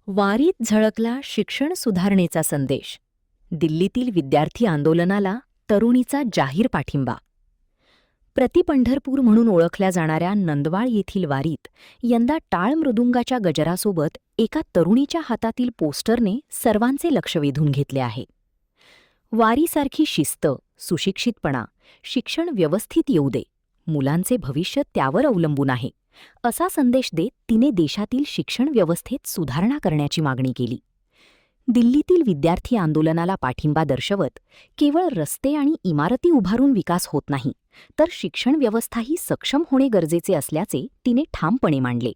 वारीत झळकला शिक्षण सुधारणेचा संदेश. दिल्लीतील विद्यार्थी आंदोलनाला तरुणीचा जाहीर पाठिंबा. प्रतिपंढरपूर म्हणून ओळखल्या जाणाऱ्या नंदवाळ येथील वारीत यंदा टाळ मृदुंगाच्या गजरासोबत एका तरुणीच्या हातातील पोस्टरने सर्वांचे लक्ष वेधून घेतले आहे. वारीसारखी शिस्त, सुशिक्षितपणा, शिक्षण व्यवस्थित येऊ दे, मुलांचे भविष्य त्यावर अवलंबून आहे, असा संदेश देत तिने देशातील शिक्षण व्यवस्थेत सुधारणा करण्याची मागणी केली. दिल्लीतील विद्यार्थी आंदोलनाला पाठिंबा दर्शवत केवळ रस्ते आणि इमारती उभारून विकास होत नाही, तर शिक्षण व्यवस्थाही सक्षम होणे गरजेचे असल्याचे तिने ठामपणे मांडले.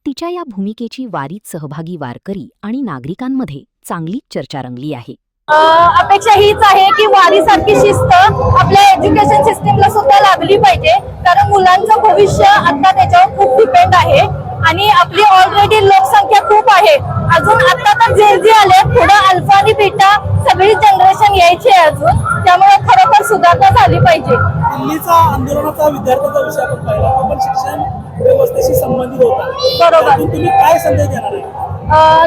तिच्या या भूमिकेची वारीत सहभागी वारकरी आणि नागरिकांमध्ये चांगलीच चर्चा रंगली आहे. अपेक्षा हीच आहे की वारीसारखी शिस्त आपल्या एज्युकेशन सिस्टीमला सुद्धा लागली पाहिजे, कारण मुलांचं भविष्य आता त्याच्यावर खूप डिपेंड आहे. आणि आपली ऑलरेडी लोकसंख्या खूप आहे, अजून आता तर जे आले, पुढे अल्फा आणि बीटा सगळी जनरेशन यायची आहे अजून, त्यामुळे खरोखर सुधारणा झाली पाहिजे. दिल्लीचा आंदोलनाचा विद्यार्थ्यांचा विषय आपण पाहिला, तो पण शिक्षण व्यवस्थेशी संबंधित होता. बरोबर. तुम्ही काय संदेश देणार आहे?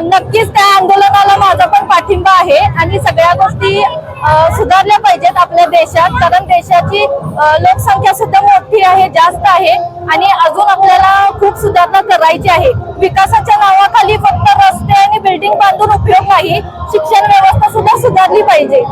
नक्कीच त्या आंदोलनाला माझा पण पाठिंबा आहे आणि सगळ्या गोष्टी सुधारल्या पाहिजेत आपल्या देशात, कारण देशाची लोकसंख्या सुद्धा मोठी आहे, जास्त आहे आणि अजून आपल्याला खूप सुधारणा करायची आहे. विकासाच्या नावाखाली फक्त रस्ते आणि बिल्डिंग बांधून उपयोग नाही, शिक्षण व्यवस्था सुद्धा सुधारली पाहिजे.